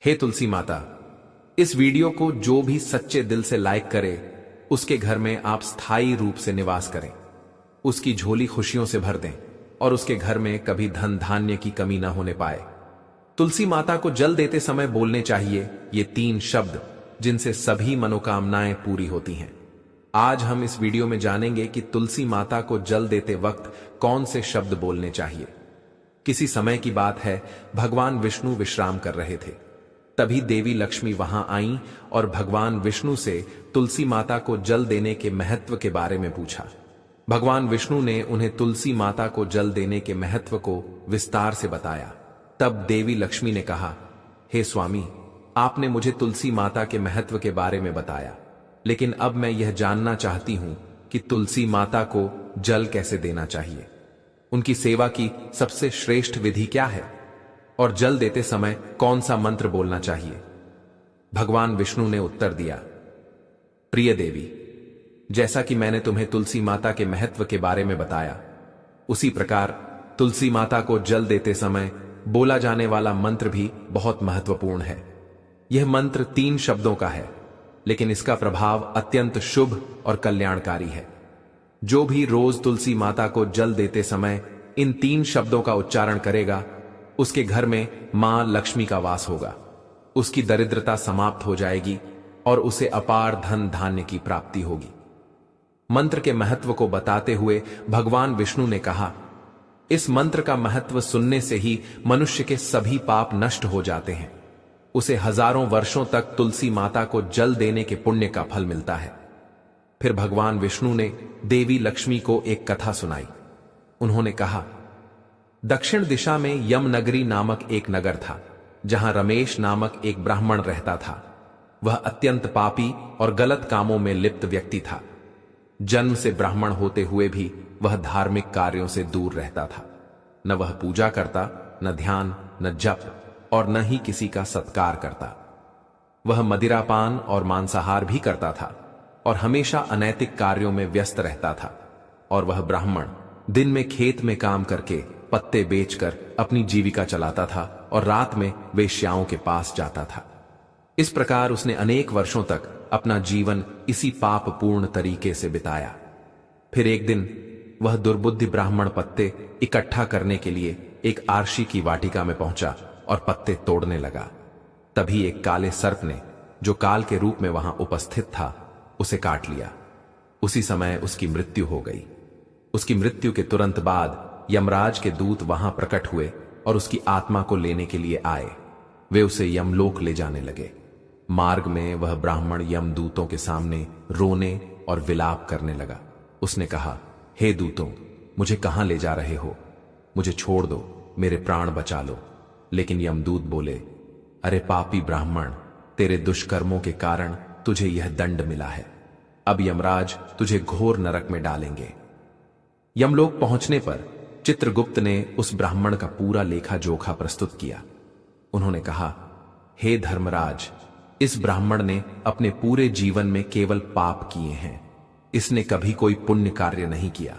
हे तुलसी माता, इस वीडियो को जो भी सच्चे दिल से लाइक करे उसके घर में आप स्थायी रूप से निवास करें, उसकी झोली खुशियों से भर दें और उसके घर में कभी धन धान्य की कमी ना होने पाए। तुलसी माता को जल देते समय बोलने चाहिए ये 3 शब्द जिनसे सभी मनोकामनाएं पूरी होती हैं। आज हम इस वीडियो में जानेंगे कि तुलसी माता को जल देते वक्त कौन से शब्द बोलने चाहिए। किसी समय की बात है, भगवान विष्णु विश्राम कर रहे थे। तभी देवी लक्ष्मी वहां आईं और भगवान विष्णु से तुलसी माता को जल देने के महत्व के बारे में पूछा। भगवान विष्णु ने उन्हें तुलसी माता को जल देने के महत्व को विस्तार से बताया। तब देवी लक्ष्मी ने कहा, हे स्वामी, आपने मुझे तुलसी माता के महत्व के बारे में बताया, लेकिन अब मैं यह जानना चाहती हूं कि तुलसी माता को जल कैसे देना चाहिए, उनकी सेवा की सबसे श्रेष्ठ विधि क्या है और जल देते समय कौन सा मंत्र बोलना चाहिए। भगवान विष्णु ने उत्तर दिया, प्रिय देवी, जैसा कि मैंने तुम्हें तुलसी माता के महत्व के बारे में बताया, उसी प्रकार तुलसी माता को जल देते समय बोला जाने वाला मंत्र भी बहुत महत्वपूर्ण है। यह मंत्र 3 शब्दों का है, लेकिन इसका प्रभाव अत्यंत शुभ और कल्याणकारी है। जो भी रोज तुलसी माता को जल देते समय इन 3 शब्दों का उच्चारण करेगा, उसके घर में मां लक्ष्मी का वास होगा, उसकी दरिद्रता समाप्त हो जाएगी और उसे अपार धन धान्य की प्राप्ति होगी। मंत्र के महत्व को बताते हुए भगवान विष्णु ने कहा, इस मंत्र का महत्व सुनने से ही मनुष्य के सभी पाप नष्ट हो जाते हैं। उसे हजारों वर्षों तक तुलसी माता को जल देने के पुण्य का फल मिलता है। फिर भगवान विष्णु ने देवी लक्ष्मी को एक कथा सुनाई। उन्होंने कहा, दक्षिण दिशा में यमनगरी नामक एक नगर था, जहां रमेश नामक एक ब्राह्मण रहता था। वह अत्यंत पापी और गलत कामों में लिप्त व्यक्ति था। जन्म से ब्राह्मण होते हुए भी वह धार्मिक कार्यों से दूर रहता था। न वह पूजा करता, न ध्यान, न जप और न ही किसी का सत्कार करता। वह मदिरापान और मांसाहार भी करता था और हमेशा अनैतिक कार्यों में व्यस्त रहता था। और वह ब्राह्मण दिन में खेत में काम करके पत्ते बेचकर अपनी जीविका चलाता था और रात में वेश्याओं के पास जाता था। इस प्रकार उसने अनेक वर्षों तक अपना जीवन इसी पापपूर्ण तरीके से बिताया। फिर एक दिन वह दुर्बुद्धि ब्राह्मण पत्ते इकट्ठा करने के लिए एक आरशी की वाटिका में पहुंचा और पत्ते तोड़ने लगा। तभी एक काले सर्प ने, जो काल के रूप में वहां उपस्थित था, उसे काट लिया। उसी समय उसकी मृत्यु हो गई। उसकी मृत्यु के तुरंत बाद यमराज के दूत वहां प्रकट हुए और उसकी आत्मा को लेने के लिए आए। वे उसे यमलोक ले जाने लगे। मार्ग में वह ब्राह्मण यमदूतों के सामने रोने और विलाप करने लगा। उसने कहा, हे दूतों, मुझे कहां ले जा रहे हो? मुझे छोड़ दो, मेरे प्राण बचा लो। लेकिन यमदूत बोले, अरे पापी ब्राह्मण, तेरे दुष्कर्मों के कारण तुझे यह दंड मिला है। अब यमराज तुझे घोर नरक में डालेंगे। यमलोक पहुंचने पर चित्रगुप्त ने उस ब्राह्मण का पूरा लेखा जोखा प्रस्तुत किया। उन्होंने कहा, हे धर्मराज, इस ब्राह्मण ने अपने पूरे जीवन में केवल पाप किए हैं। इसने कभी कोई पुण्य कार्य नहीं किया।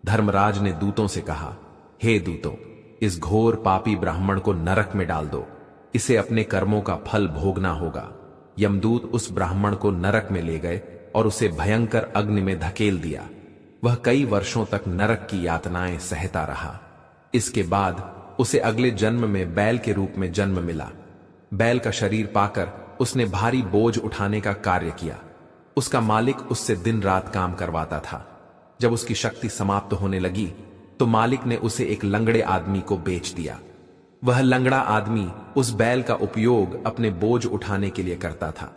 धर्मराज ने दूतों से कहा, हे दूतों, इस घोर पापी ब्राह्मण को नरक में डाल दो। इसे अपने कर्मों का फल भोगना होगा। यमदूत उस ब्राह्मण को नरक में ले गए और उसे भयंकर अग्नि में धकेल दिया। वह कई वर्षों तक नरक की यातनाएं सहता रहा। इसके बाद उसे अगले जन्म में बैल के रूप में जन्म मिला। बैल का शरीर पाकर उसने भारी बोझ उठाने का कार्य किया। उसका मालिक उससे दिन रात काम करवाता था। जब उसकी शक्ति समाप्त होने लगी तो मालिक ने उसे एक लंगड़े आदमी को बेच दिया। वह लंगड़ा आदमी उस बैल का उपयोग अपने बोझ उठाने के लिए करता था।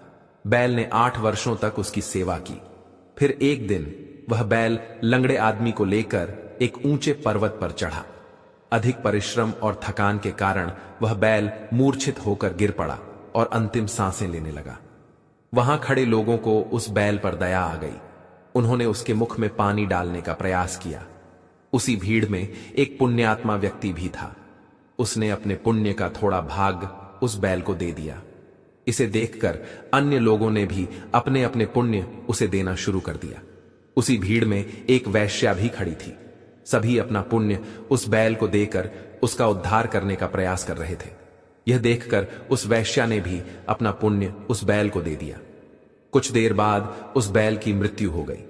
बैल ने 8 वर्षों तक उसकी सेवा की। फिर एक दिन वह बैल लंगड़े आदमी को लेकर एक ऊंचे पर्वत पर चढ़ा। अधिक परिश्रम और थकान के कारण वह बैल मूर्छित होकर गिर पड़ा और अंतिम सांसें लेने लगा। वहां खड़े लोगों को उस बैल पर दया आ गई। उन्होंने उसके मुख में पानी डालने का प्रयास किया। उसी भीड़ में एक पुण्यात्मा व्यक्ति भी था। उसने अपने पुण्य का थोड़ा भाग उस बैल को दे दिया। इसे देखकर अन्य लोगों ने भी अपने अपने पुण्य उसे देना शुरू कर दिया। उसी भीड़ में एक वैश्या भी खड़ी थी। सभी अपना पुण्य उस बैल को देकर उसका उद्धार करने का प्रयास कर रहे थे। यह देखकर उस वैश्या ने भी अपना पुण्य उस बैल को दे दिया। कुछ देर बाद उस बैल की मृत्यु हो गई।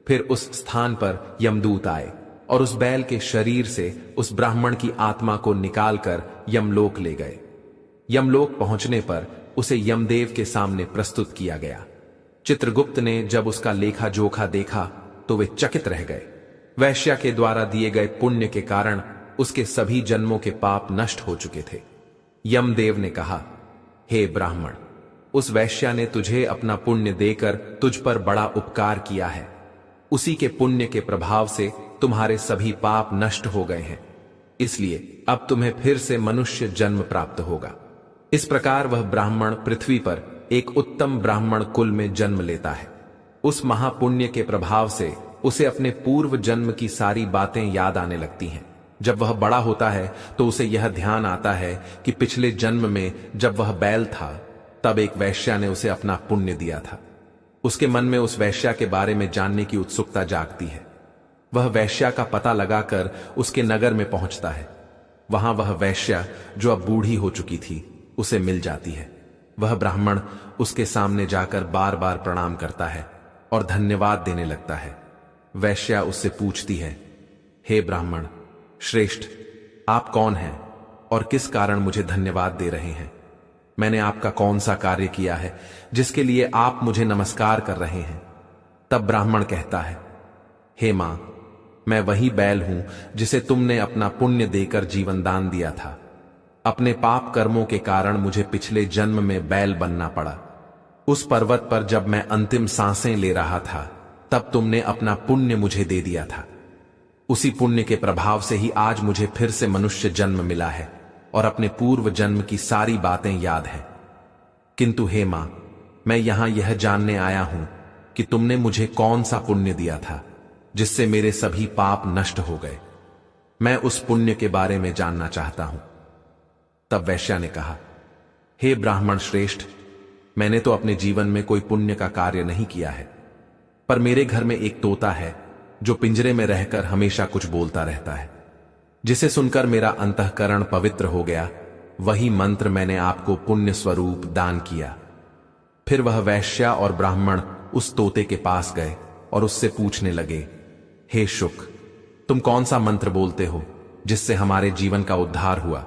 फिर उस स्थान पर यमदूत आए और उस बैल के शरीर से उस ब्राह्मण की आत्मा को निकालकर यमलोक ले गए। यमलोक पहुंचने पर उसे यमदेव के सामने प्रस्तुत किया गया। चित्रगुप्त ने जब उसका लेखा जोखा देखा तो वे चकित रह गए। वैश्या के द्वारा दिए गए पुण्य के कारण उसके सभी जन्मों के पाप नष्ट हो चुके थे। यमदेव ने कहा, हे ब्राह्मण, उस वैश्या ने तुझे अपना पुण्य देकर तुझ पर बड़ा उपकार किया है। उसी के पुण्य के प्रभाव से तुम्हारे सभी पाप नष्ट हो गए हैं, इसलिए अब तुम्हें फिर से मनुष्य जन्म प्राप्त होगा। इस प्रकार वह ब्राह्मण पृथ्वी पर एक उत्तम ब्राह्मण कुल में जन्म लेता है। उस महापुण्य के प्रभाव से उसे अपने पूर्व जन्म की सारी बातें याद आने लगती हैं। जब वह बड़ा होता है तो उसे यह ध्यान आता है कि पिछले जन्म में जब वह बैल था तब एक वैश्या ने उसे अपना पुण्य दिया था। उसके मन में उस वैश्या के बारे में जानने की उत्सुकता जागती है। वह वैश्या का पता लगाकर उसके नगर में पहुंचता है। वहां वह वैश्या, जो अब बूढ़ी हो चुकी थी, उसे मिल जाती है। वह ब्राह्मण उसके सामने जाकर बार बार प्रणाम करता है और धन्यवाद देने लगता है। वैश्या उससे पूछती है, हे ब्राह्मण श्रेष्ठ, आप कौन हैं और किस कारण मुझे धन्यवाद दे रहे हैं? मैंने आपका कौन सा कार्य किया है जिसके लिए आप मुझे नमस्कार कर रहे हैं? तब ब्राह्मण कहता है, हे मां, मैं वही बैल हूं जिसे तुमने अपना पुण्य देकर जीवन दान दिया था। अपने पाप कर्मों के कारण मुझे पिछले जन्म में बैल बनना पड़ा। उस पर्वत पर जब मैं अंतिम सांसें ले रहा था तब तुमने अपना पुण्य मुझे दे दिया था। उसी पुण्य के प्रभाव से ही आज मुझे फिर से मनुष्य जन्म मिला है और अपने पूर्व जन्म की सारी बातें याद हैं। किंतु हे मां, मैं यहां यह जानने आया हूं कि तुमने मुझे कौन सा पुण्य दिया था जिससे मेरे सभी पाप नष्ट हो गए। मैं उस पुण्य के बारे में जानना चाहता हूं। तब वैश्या ने कहा, हे ब्राह्मण श्रेष्ठ, मैंने तो अपने जीवन में कोई पुण्य का कार्य नहीं किया है, पर मेरे घर में एक तोता है जो पिंजरे में रहकर हमेशा कुछ बोलता रहता है, जिसे सुनकर मेरा अंतःकरण पवित्र हो गया। वही मंत्र मैंने आपको पुण्य स्वरूप दान किया। फिर वह वैश्या और ब्राह्मण उस तोते के पास गए और उससे पूछने लगे, हे शुक, तुम कौन सा मंत्र बोलते हो जिससे हमारे जीवन का उद्धार हुआ?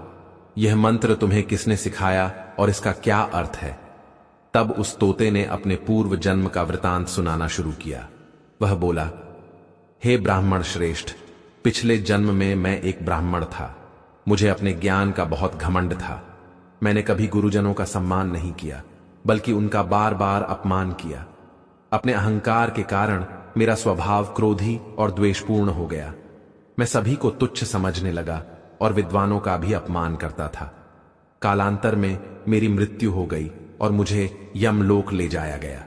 यह मंत्र तुम्हें किसने सिखाया और इसका क्या अर्थ है? तब उस तोते ने अपने पूर्व जन्म का वृतांत सुनाना शुरू किया। वह बोला, हे ब्राह्मण श्रेष्ठ, पिछले जन्म में मैं एक ब्राह्मण था। मुझे अपने ज्ञान का बहुत घमंड था। मैंने कभी गुरुजनों का सम्मान नहीं किया, बल्कि उनका बार बार अपमान किया। अपने अहंकार के कारण मेरा स्वभाव क्रोधी और द्वेषपूर्ण हो गया। मैं सभी को तुच्छ समझने लगा और विद्वानों का भी अपमान करता था। कालांतर में मेरी मृत्यु हो गई और मुझे यमलोक ले जाया गया।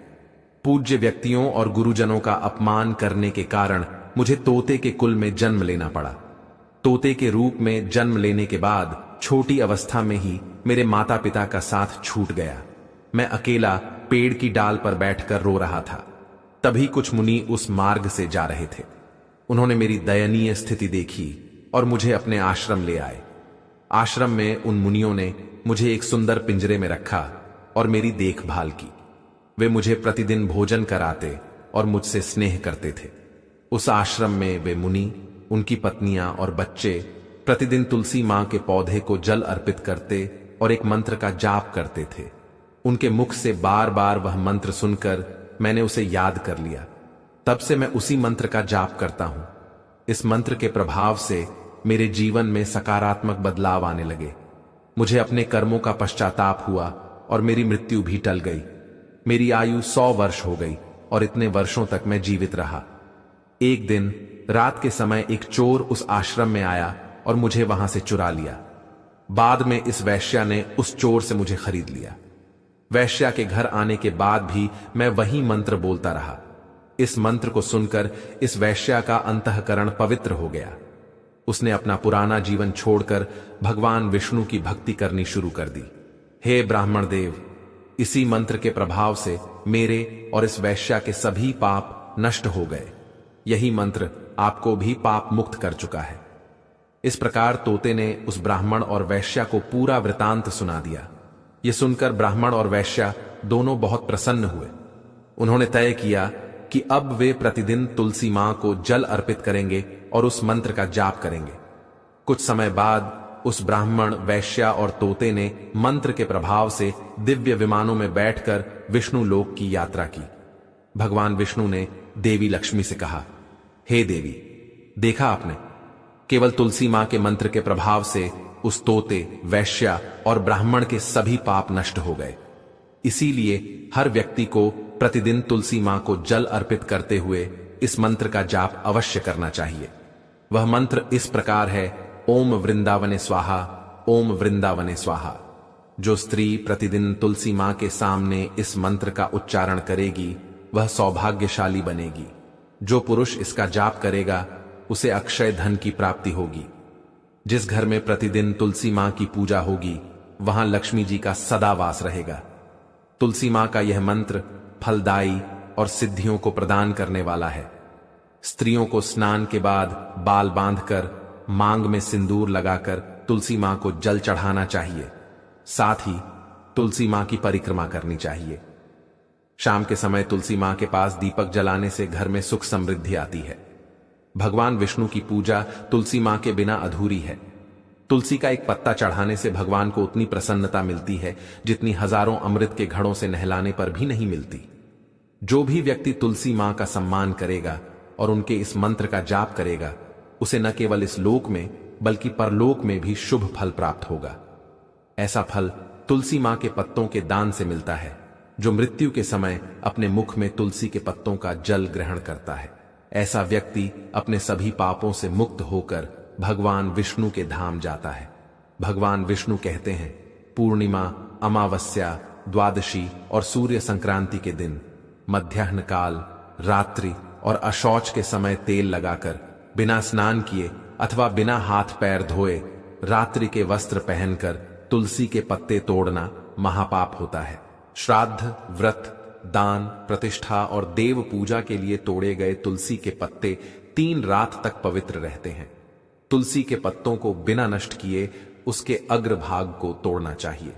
पूज्य व्यक्तियों और गुरुजनों का अपमान करने के कारण मुझे तोते के कुल में जन्म लेना पड़ा। तोते के रूप में जन्म लेने के बाद छोटी अवस्था में ही मेरे माता पिता का साथ छूट गया। मैं अकेला पेड़ की डाल पर बैठकर रो रहा था। तभी कुछ मुनि उस मार्ग से जा रहे थे। उन्होंने मेरी दयनीय स्थिति देखी और मुझे अपने आश्रम ले आए। आश्रम में उन मुनियों ने मुझे एक सुंदर पिंजरे में रखा और मेरी देखभाल की। वे मुझे प्रतिदिन भोजन कराते और मुझसे स्नेह करते थे। उस आश्रम में वे मुनि, उनकी पत्नियां और बच्चे प्रतिदिन तुलसी मां के पौधे को जल अर्पित करते और एक मंत्र का जाप करते थे। उनके मुख से बार बार वह मंत्र सुनकर मैंने उसे याद कर लिया। तब से मैं उसी मंत्र का जाप करता हूं। इस मंत्र के प्रभाव से मेरे जीवन में सकारात्मक बदलाव आने लगे। मुझे अपने कर्मों का पश्चाताप हुआ और मेरी मृत्यु भी टल गई। मेरी आयु 100 वर्ष हो गई और इतने वर्षों तक मैं जीवित रहा। एक दिन रात के समय एक चोर उस आश्रम में आया और मुझे वहां से चुरा लिया। बाद में इस वैश्या ने उस चोर से मुझे खरीद लिया। वैश्या के घर आने के बाद भी मैं वही मंत्र बोलता रहा। इस मंत्र को सुनकर इस वैश्या का अंतःकरण पवित्र हो गया। उसने अपना पुराना जीवन छोड़कर भगवान विष्णु की भक्ति करनी शुरू कर दी। हे ब्राह्मण देव, इसी मंत्र के प्रभाव से मेरे और इस वैश्या के सभी पाप नष्ट हो गए। यही मंत्र आपको भी पाप मुक्त कर चुका है। इस प्रकार तोते ने उस ब्राह्मण और वैश्या को पूरा वृतांत सुना दिया। यह सुनकर ब्राह्मण और वैश्या दोनों बहुत प्रसन्न हुए। उन्होंने तय किया कि अब वे प्रतिदिन तुलसी मां को जल अर्पित करेंगे और उस मंत्र का जाप करेंगे। कुछ समय बाद उस ब्राह्मण, वैश्या और तोते ने मंत्र के प्रभाव से दिव्य विमानों में बैठकर विष्णु लोक की यात्रा की। भगवान विष्णु ने देवी लक्ष्मी से कहा, हे देवी, देखा आपने, केवल तुलसी मां के मंत्र के प्रभाव से उस तोते, वैश्या और ब्राह्मण के सभी पाप नष्ट हो गए। इसीलिए हर व्यक्ति को प्रतिदिन तुलसी मां को जल अर्पित करते हुए इस मंत्र का जाप अवश्य करना चाहिए। वह मंत्र इस प्रकार है, ओम वृंदावने स्वाहा, ओम वृंदावने स्वाहा। जो स्त्री प्रतिदिन तुलसी मां के सामने इस मंत्र का उच्चारण करेगी वह सौभाग्यशाली बनेगी। जो पुरुष इसका जाप करेगा उसे अक्षय धन की प्राप्ति होगी। जिस घर में प्रतिदिन तुलसी मां की पूजा होगी वहां लक्ष्मी जी का सदा वास रहेगा। तुलसी मां का यह मंत्र फलदायी और सिद्धियों को प्रदान करने वाला है। स्त्रियों को स्नान के बाद बाल बांधकर मांग में सिंदूर लगाकर तुलसी मां को जल चढ़ाना चाहिए। साथ ही तुलसी मां की परिक्रमा करनी चाहिए। शाम के समय तुलसी मां के पास दीपक जलाने से घर में सुख समृद्धि आती है। भगवान विष्णु की पूजा तुलसी मां के बिना अधूरी है। तुलसी का एक पत्ता चढ़ाने से भगवान को उतनी प्रसन्नता मिलती है जितनी हजारों अमृत के घड़ों से नहलाने पर भी नहीं मिलती। जो भी व्यक्ति तुलसी मां का सम्मान करेगा और उनके इस मंत्र का जाप करेगा उसे न केवल इस लोक में बल्कि परलोक में भी शुभ फल प्राप्त होगा। ऐसा फल तुलसी मां के पत्तों के दान से मिलता है। जो मृत्यु के समय अपने मुख में तुलसी के पत्तों का जल ग्रहण करता है, ऐसा व्यक्ति अपने सभी पापों से मुक्त होकर भगवान विष्णु के धाम जाता है। भगवान विष्णु कहते हैं, पूर्णिमा, अमावस्या, द्वादशी और सूर्य संक्रांति के दिन, मध्याह्न काल, रात्रि और अशौच के समय तेल लगाकर बिना स्नान किए अथवा बिना हाथ पैर धोए रात्रि के वस्त्र पहनकर तुलसी के पत्ते तोड़ना महापाप होता है। श्राद्ध, व्रत, दान, प्रतिष्ठा और देव पूजा के लिए तोड़े गए तुलसी के पत्ते 3 रात तक पवित्र रहते हैं। तुलसी के पत्तों को बिना नष्ट किए उसके अग्रभाग को तोड़ना चाहिए।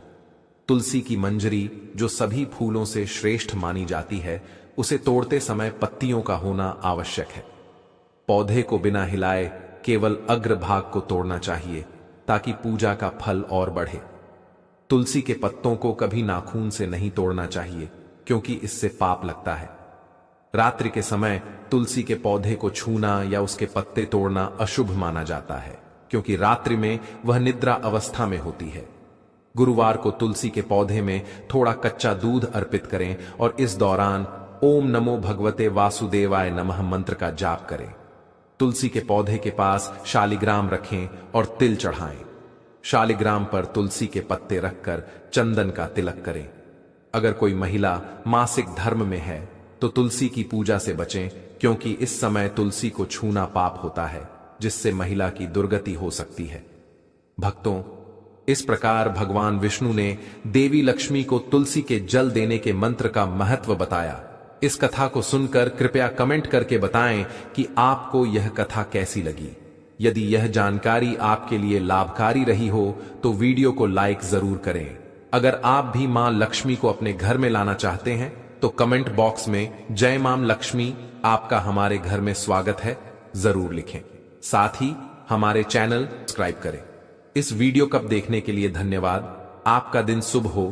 तुलसी की मंजरी, जो सभी फूलों से श्रेष्ठ मानी जाती है, उसे तोड़ते समय पत्तियों का होना आवश्यक है। पौधे को बिना हिलाए केवल अग्रभाग को तोड़ना चाहिए ताकि पूजा का फल और बढ़े। तुलसी के पत्तों को कभी नाखून से नहीं तोड़ना चाहिए क्योंकि इससे पाप लगता है। रात्रि के समय तुलसी के पौधे को छूना या उसके पत्ते तोड़ना अशुभ माना जाता है क्योंकि रात्रि में वह निद्रा अवस्था में होती है। गुरुवार को तुलसी के पौधे में थोड़ा कच्चा दूध अर्पित करें और इस दौरान ओम नमो भगवते वासुदेवाय नमः मंत्र का जाप करें। तुलसी के पौधे के पास शालिग्राम रखें और तिल चढ़ाएं। शालिग्राम पर तुलसी के पत्ते रखकर चंदन का तिलक करें। अगर कोई महिला मासिक धर्म में है तो तुलसी की पूजा से बचें क्योंकि इस समय तुलसी को छूना पाप होता है जिससे महिला की दुर्गति हो सकती है। भक्तों, इस प्रकार भगवान विष्णु ने देवी लक्ष्मी को तुलसी के जल देने के मंत्र का महत्व बताया। इस कथा को सुनकर कृपया कमेंट करके बताएं कि आपको यह कथा कैसी लगी। यदि यह जानकारी आपके लिए लाभकारी रही हो तो वीडियो को लाइक जरूर करें। अगर आप भी मां लक्ष्मी को अपने घर में लाना चाहते हैं तो कमेंट बॉक्स में जय मां लक्ष्मी, आपका हमारे घर में स्वागत है जरूर लिखें। साथ ही हमारे चैनल सब्सक्राइब करें। इस वीडियो कब देखने के लिए धन्यवाद। आपका दिन शुभ हो।